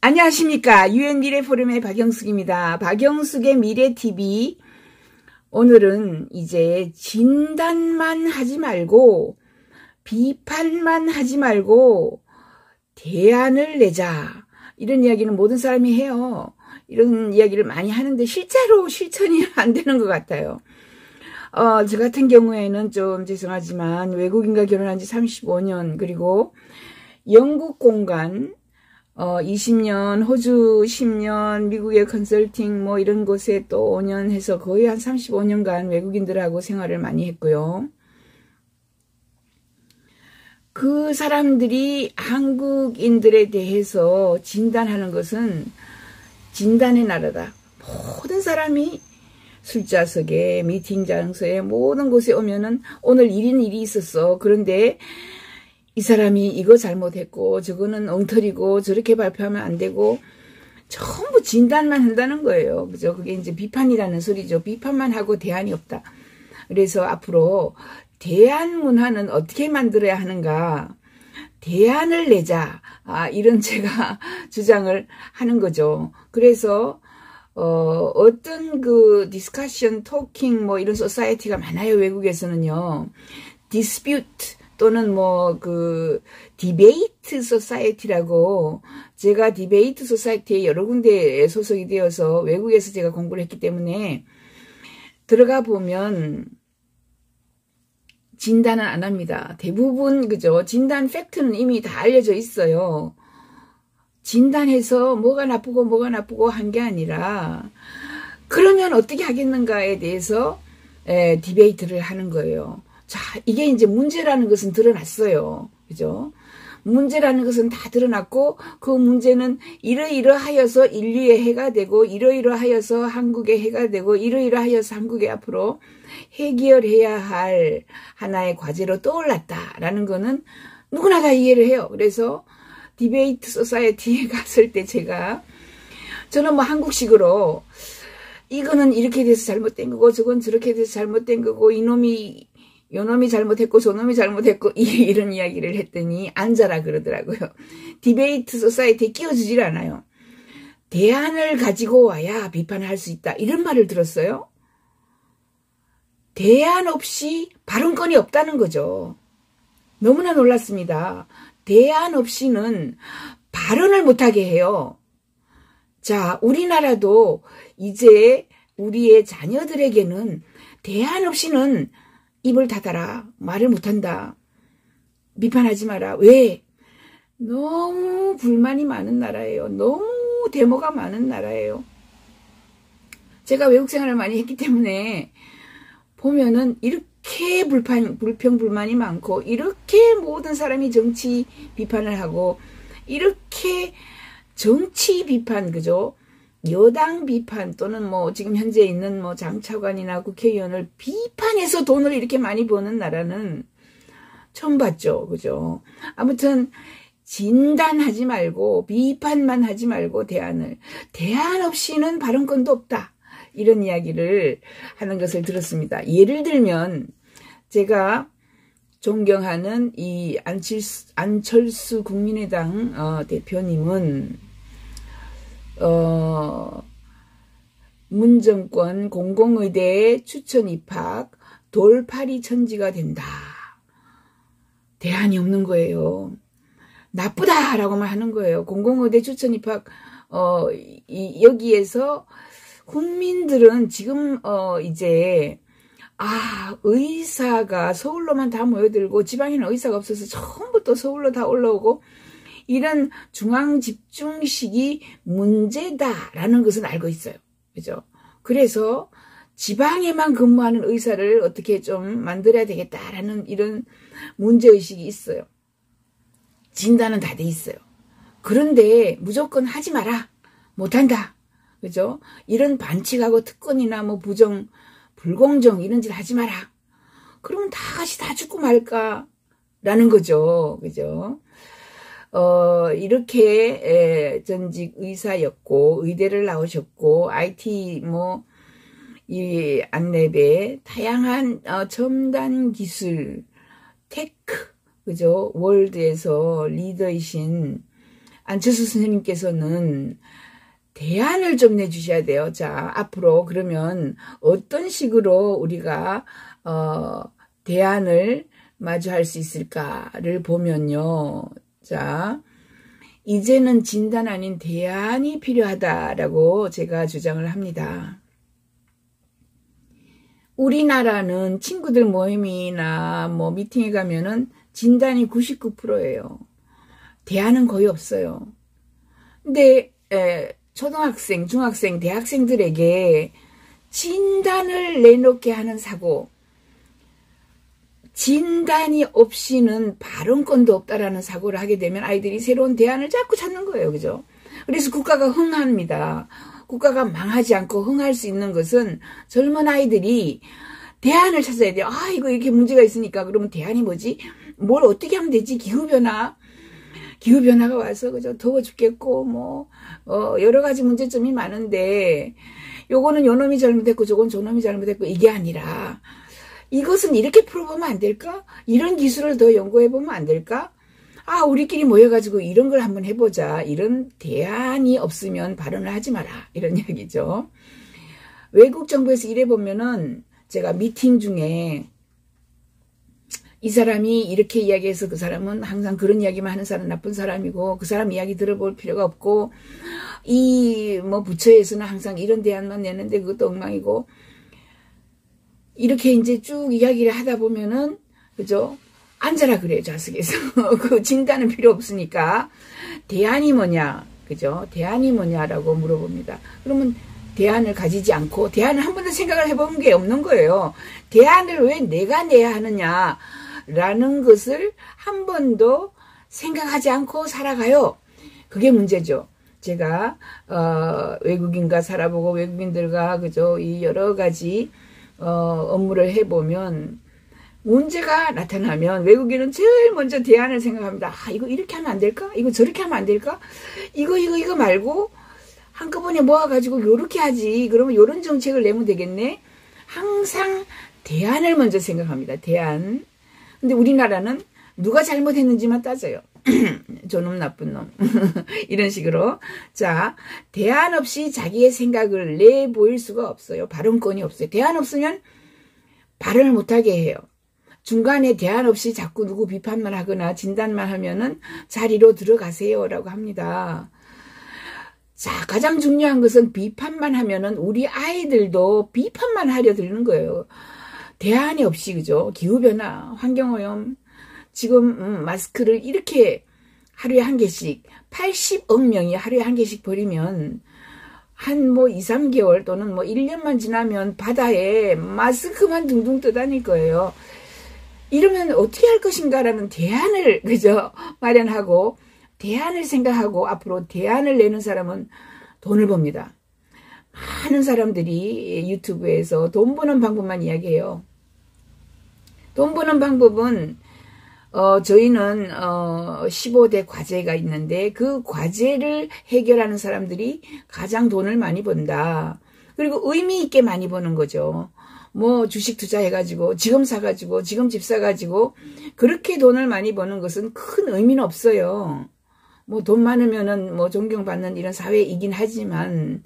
안녕하십니까. 유엔 미래포럼의 박영숙입니다. 박영숙의 미래TV. 오늘은 이제 진단만 하지 말고 비판만 하지 말고 대안을 내자. 이런 이야기는 모든 사람이 해요. 이런 이야기를 많이 하는데 실제로 실천이 안 되는 것 같아요. 저 같은 경우에는 좀 죄송하지만 외국인과 결혼한 지 35년, 그리고 영국 공간 20년, 호주 10년, 미국의 컨설팅 뭐 이런 곳에 또 5년 해서 거의 한 35년간 외국인들하고 생활을 많이 했고요. 그 사람들이 한국인들에 대해서 진단하는 것은 진단의 나라다. 모든 사람이 술자석에, 미팅 장소에, 모든 곳에 오면은 오늘 일이 있었어. 그런데 이 사람이 이거 잘못했고 저거는 엉터리고 저렇게 발표하면 안 되고 전부 진단만 한다는 거예요. 그죠? 그게 이제 비판이라는 소리죠. 비판만 하고 대안이 없다. 그래서 앞으로 대안 문화는 어떻게 만들어야 하는가? 대안을 내자. 이런 제가 주장을 하는 거죠. 그래서 어떤 그 디스커션, 토킹 뭐 이런 소사이어티가 많아요. 외국에서는요. 디스퓨트 또는 뭐 그 디베이트 소사이어티라고, 제가 디베이트 소사이어티에 여러 군데에 소속이 되어서 외국에서 제가 공부를 했기 때문에 들어가 보면 진단은 안 합니다. 대부분 그죠? 진단 팩트는 이미 다 알려져 있어요. 진단해서 뭐가 나쁘고 한 게 아니라 그러면 어떻게 하겠는가에 대해서 디베이트를 하는 거예요. 자, 이게 이제 문제라는 것은 드러났어요. 그죠? 문제라는 것은 다 드러났고, 그 문제는 이러이러하여서 인류의 해가 되고, 이러이러하여서 한국의 해가 되고, 이러이러하여서 한국의 앞으로 해결해야 할 하나의 과제로 떠올랐다라는 거는 누구나 다 이해를 해요. 그래서 디베이트 소사이어티에 갔을 때 저는 뭐 한국식으로 이거는 이렇게 돼서 잘못된 거고, 저건 저렇게 돼서 잘못된 거고, 요놈이 잘못했고 저놈이 잘못했고 이런 이야기를 했더니 앉아라 그러더라고요. 디베이트 소사이어티에 끼워주질 않아요. 대안을 가지고 와야 비판을 할 수 있다. 이런 말을 들었어요. 대안 없이 발언권이 없다는 거죠. 너무나 놀랐습니다. 대안 없이는 발언을 못하게 해요. 자, 우리나라도 이제 우리의 자녀들에게는 대안 없이는 입을 닫아라. 말을 못한다. 비판하지 마라. 왜? 너무 불만이 많은 나라예요. 너무 데모가 많은 나라예요. 제가 외국 생활을 많이 했기 때문에 보면은 이렇게 불평, 불만이 많고, 이렇게 모든 사람이 정치 비판을 하고, 이렇게 정치 비판, 그죠? 여당 비판 또는 뭐 지금 현재 있는 뭐 장차관이나 국회의원을 비판해서 돈을 이렇게 많이 버는 나라는 처음 봤죠. 그죠? 아무튼 진단하지 말고 비판만 하지 말고 대안 없이는 발언권도 없다. 이런 이야기를 하는 것을 들었습니다. 예를 들면 제가 존경하는 이 안철수 국민의당 대표님은 문정권 공공의대에 추천 입학 돌팔이 천지가 된다. 대안이 없는 거예요. 나쁘다라고만 하는 거예요. 공공의대 추천 입학 여기에서 국민들은 지금 이제 의사가 서울로만 다 모여들고 지방에는 의사가 없어서 처음부터 서울로 다 올라오고 이런 중앙 집중식이 문제다라는 것은 알고 있어요. 그죠? 그래서 지방에만 근무하는 의사를 어떻게 좀 만들어야 되겠다라는 이런 문제의식이 있어요. 진단은 다 돼 있어요. 그런데 무조건 하지 마라. 못한다. 그죠? 이런 반칙하고 특권이나 뭐 부정, 불공정 이런 짓 하지 마라. 그러면 다 같이 다 죽고 말까라는 거죠. 그죠? 이렇게 전직 의사였고 의대를 나오셨고 IT 이 안랩에 다양한 첨단 기술 테크 그죠 월드에서 리더이신 안철수 선생님께서는 대안을 좀 내주셔야 돼요. 자, 앞으로 그러면 어떤 식으로 우리가 대안을 마주할 수 있을까를 보면요. 자, 이제는 진단 아닌 대안이 필요하다라고 제가 주장을 합니다. 우리나라는 친구들 모임이나 뭐 미팅에 가면은 진단이 99%예요. 대안은 거의 없어요. 근데 초등학생, 중학생, 대학생들에게 진단을 내놓게 하는 사고, 진단이 없이는 발언권도 없다라는 사고를 하게 되면 아이들이 새로운 대안을 자꾸 찾는 거예요. 그죠? 그래서 국가가 흥합니다. 국가가 망하지 않고 흥할 수 있는 것은 젊은 아이들이 대안을 찾아야 돼요. 아, 이거 이렇게 문제가 있으니까 그러면 대안이 뭐지? 뭘 어떻게 하면 되지? 기후변화가 와서 그죠? 더워 죽겠고 뭐 여러 가지 문제점이 많은데 요거는 요놈이 잘못했고 저건 저놈이 잘못했고 이게 아니라 이것은 이렇게 풀어보면 안 될까? 이런 기술을 더 연구해보면 안 될까? 아, 우리끼리 모여가지고 이런 걸 한번 해보자. 이런 대안이 없으면 발언을 하지 마라. 이런 이야기죠. 외국 정부에서 일해보면은 제가 미팅 중에 이 사람이 이렇게 이야기해서 그 사람은 항상 그런 이야기만 하는 사람 나쁜 사람이고 그 사람 이야기 들어볼 필요가 없고 이 뭐 부처에서는 항상 이런 대안만 내는데 그것도 엉망이고 이렇게 이제 쭉 이야기를 하다 보면은 그죠? 앉아라 그래요, 좌석에서. 그 진단은 필요 없으니까. 대안이 뭐냐, 그죠? 대안이 뭐냐라고 물어봅니다. 그러면 대안을 가지지 않고, 대안을 한 번도 생각을 해본 게 없는 거예요. 대안을 왜 내가 내야 하느냐라는 것을 한 번도 생각하지 않고 살아가요. 그게 문제죠. 제가, 외국인과 살아보고, 외국인들과, 그죠? 이 여러 가지, 업무를 해보면, 문제가 나타나면 외국인은 제일 먼저 대안을 생각합니다. 아, 이거 이렇게 하면 안 될까? 이거 저렇게 하면 안 될까? 이거 말고 한꺼번에 모아가지고 요렇게 하지. 그러면 요런 정책을 내면 되겠네. 항상 대안을 먼저 생각합니다. 대안. 근데 우리나라는 누가 잘못했는지만 따져요. 저놈 나쁜 놈. 이런 식으로. 자, 대안 없이 자기의 생각을 내보일 수가 없어요. 발언권이 없어요. 대안 없으면 발언을 못하게 해요. 중간에 대안 없이 자꾸 누구 비판만 하거나 진단만 하면은 자리로 들어가세요라고 합니다. 자, 가장 중요한 것은 비판만 하면은 우리 아이들도 비판만 하려 들는 거예요. 대안이 없이, 그죠? 기후변화, 환경오염, 지금 마스크를 이렇게 하루에 한 개씩, 80억 명이 하루에 한 개씩 버리면 한 뭐 2, 3개월 또는 뭐 1년만 지나면 바다에 마스크만 둥둥 떠다닐 거예요. 이러면 어떻게 할 것인가라는 대안을, 그죠? 마련하고, 대안을 생각하고, 앞으로 대안을 내는 사람은 돈을 법니다. 많은 사람들이 유튜브에서 돈 버는 방법만 이야기해요. 돈 버는 방법은, 저희는, 15대 과제가 있는데, 그 과제를 해결하는 사람들이 가장 돈을 많이 번다. 그리고 의미 있게 많이 버는 거죠. 뭐 주식 투자해가지고 지금 사가지고 지금 집 사가지고 그렇게 돈을 많이 버는 것은 큰 의미는 없어요. 뭐 돈 많으면은 뭐 존경받는 이런 사회이긴 하지만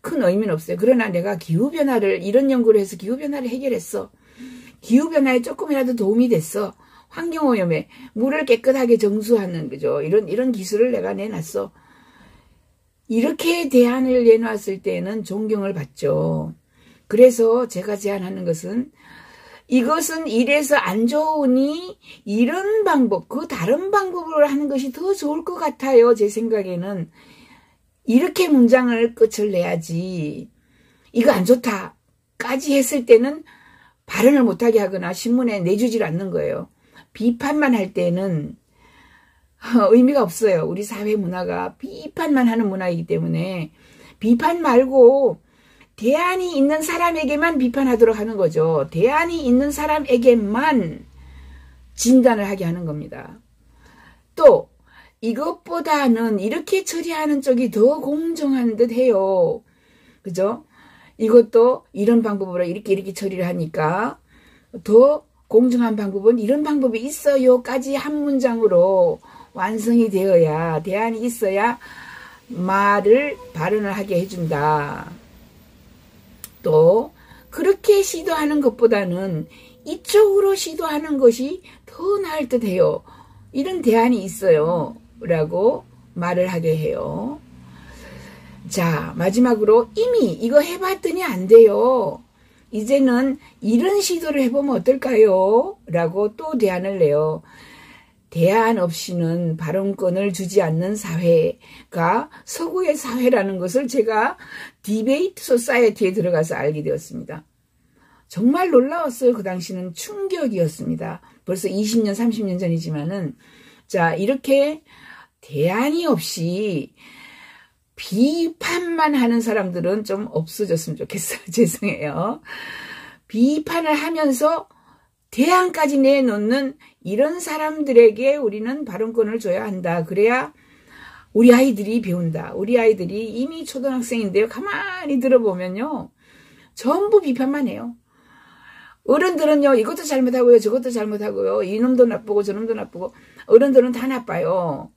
큰 의미는 없어요. 그러나 내가 기후변화를 이런 연구를 해서 기후변화를 해결했어. 기후변화에 조금이라도 도움이 됐어. 환경오염에 물을 깨끗하게 정수하는 그죠? 이런 기술을 내가 내놨어. 이렇게 대안을 내놨을 때는 존경을 받죠. 그래서 제가 제안하는 것은 이것은 이래서 안 좋으니 이런 방법, 그 다른 방법으로 하는 것이 더 좋을 것 같아요. 제 생각에는 이렇게 문장을 끝을 내야지 이거 안 좋다까지 했을 때는 발언을 못하게 하거나 신문에 내주질 않는 거예요. 비판만 할 때는 의미가 없어요. 우리 사회 문화가 비판만 하는 문화이기 때문에 비판 말고 대안이 있는 사람에게만 비판하도록 하는 거죠. 대안이 있는 사람에게만 진단을 하게 하는 겁니다. 또 이것보다는 이렇게 처리하는 쪽이 더 공정한 듯 해요. 그죠? 이것도 이런 방법으로 이렇게 처리를 하니까 더 공정한 방법은 이런 방법이 있어요까지 한 문장으로 완성이 되어야, 대안이 있어야 발언을 하게 해준다. 또 그렇게 시도하는 것보다는 이쪽으로 시도하는 것이 더 나을 듯 해요. 이런 대안이 있어요. 라고 말을 하게 해요. 자, 마지막으로 이미 이거 해봤더니 안 돼요. 이제는 이런 시도를 해보면 어떨까요? 라고 또 대안을 내요. 대안 없이는 발언권을 주지 않는 사회가 서구의 사회라는 것을 제가 디베이트 소사이어티에 들어가서 알게 되었습니다. 정말 놀라웠어요. 그 당시는 충격이었습니다. 벌써 20년, 30년 전이지만은, 자, 이렇게 대안이 없이 비판만 하는 사람들은 좀 없어졌으면 좋겠어요. 죄송해요. 비판을 하면서 대안까지 내놓는 이런 사람들에게 우리는 발언권을 줘야 한다. 그래야 우리 아이들이 배운다. 우리 아이들이 이미 초등학생인데요. 가만히 들어보면요. 전부 비판만 해요. 어른들은요. 이것도 잘못하고요. 저것도 잘못하고요. 이놈도 나쁘고 저놈도 나쁘고. 어른들은 다 나빠요.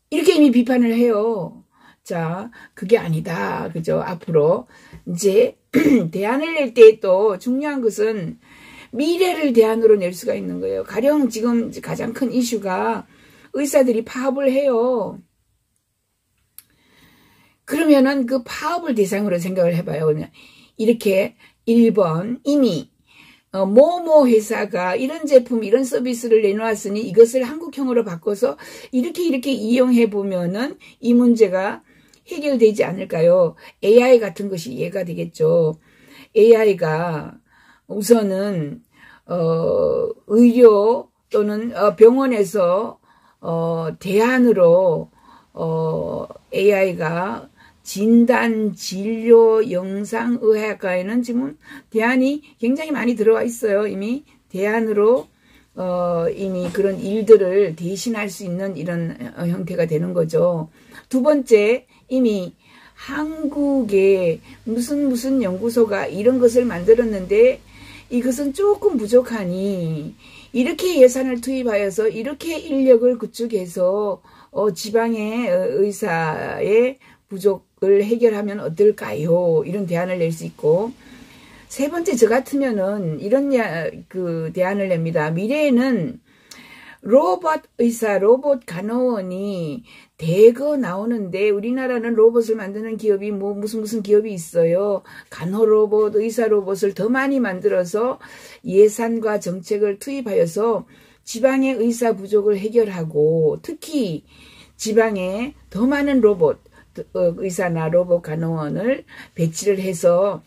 이렇게 이미 비판을 해요. 자, 그게 아니다. 그죠? 앞으로 이제 대안을 낼 때 또 중요한 것은 미래를 대안으로 낼 수가 있는 거예요. 가령 지금 가장 큰 이슈가 의사들이 파업을 해요. 그러면은 그 파업을 대상으로 생각을 해봐요. 이렇게 1번 이미 뭐뭐 회사가 이런 제품, 이런 서비스를 내놓았으니 이것을 한국형으로 바꿔서 이렇게 이용해 보면은 이 문제가 해결되지 않을까요? AI 같은 것이 이해가 되겠죠. AI가 우선은 의료 또는 병원에서 대안으로 AI가 진단, 진료, 영상의학과에는 지금 대안이 굉장히 많이 들어와 있어요. 이미 대안으로 이미 그런 일들을 대신할 수 있는 이런 형태가 되는 거죠. 두 번째, 이미 한국에 무슨 연구소가 이런 것을 만들었는데 이것은 조금 부족하니 이렇게 예산을 투입하여서 이렇게 인력을 구축해서 지방의 의사의 부족을 해결하면 어떨까요? 이런 대안을 낼 수 있고, 세 번째, 저 같으면은 이런 대안을 냅니다. 미래에는 로봇 의사, 로봇 간호원이 대거 나오는데 우리나라는 로봇을 만드는 기업이 무슨 기업이 있어요. 간호 로봇, 의사 로봇을 더 많이 만들어서 예산과 정책을 투입하여서 지방의 의사 부족을 해결하고, 특히 지방에 더 많은 로봇 의사나 로봇 간호원을 배치를 해서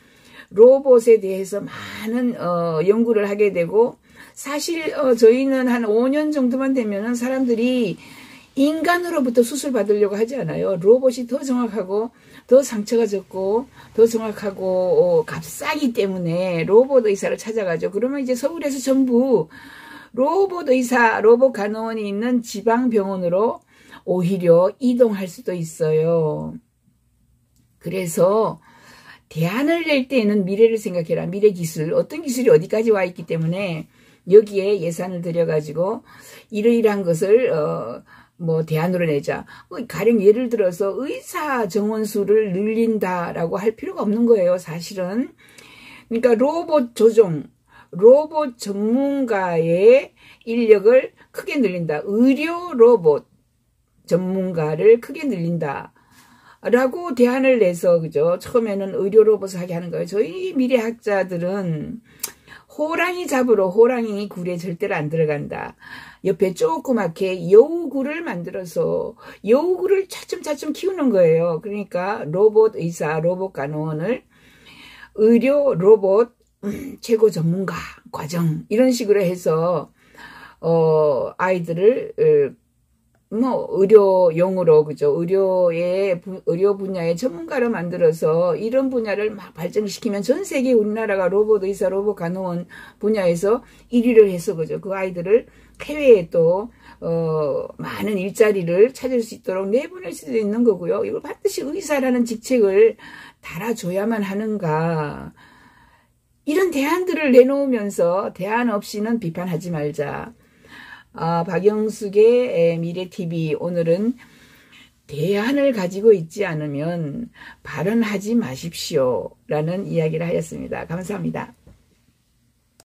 로봇에 대해서 많은 연구를 하게 되고, 사실 저희는 한 5년 정도만 되면은 사람들이 인간으로부터 수술 받으려고 하지 않아요. 로봇이 더 정확하고 더 상처가 적고 더 정확하고 값싸기 때문에 로봇 의사를 찾아가죠. 그러면 이제 서울에서 전부 로봇 의사, 로봇 간호원이 있는 지방병원으로 오히려 이동할 수도 있어요. 그래서 대안을 낼 때에는 미래를 생각해라. 미래 기술, 어떤 기술이 어디까지 와 있기 때문에 여기에 예산을 들여가지고 이러이러한 것을 대안으로 내자. 가령 예를 들어서 의사 정원수를 늘린다라고 할 필요가 없는 거예요. 사실은. 그러니까 로봇 조종, 로봇 전문가의 인력을 크게 늘린다. 의료 로봇 전문가를 크게 늘린다. 라고 대안을 내서, 그죠? 처음에는 의료 로봇을 하게 하는 거예요. 저희 미래학자들은 호랑이 잡으러 호랑이 굴에 절대로 안 들어간다. 옆에 조그맣게 여우굴을 만들어서 여우굴을 차츰차츰 키우는 거예요. 그러니까 로봇 의사, 로봇 간호원을 의료 로봇 최고 전문가 과정 이런 식으로 해서 아이들을 의료용으로, 그죠? 의료 분야의 전문가로 만들어서 이런 분야를 막 발전시키면 전 세계 우리나라가 로봇 의사, 로봇 간호원 분야에서 1위를 해서, 그죠? 그 아이들을 해외에 또, 많은 일자리를 찾을 수 있도록 내보낼 수도 있는 거고요. 이걸 반드시 의사라는 직책을 달아줘야만 하는가. 이런 대안들을 내놓으면서 대안 없이는 비판하지 말자. 박영숙의 미래TV 오늘은 대안을 가지고 있지 않으면 발언하지 마십시오 라는 이야기를 하였습니다. 감사합니다.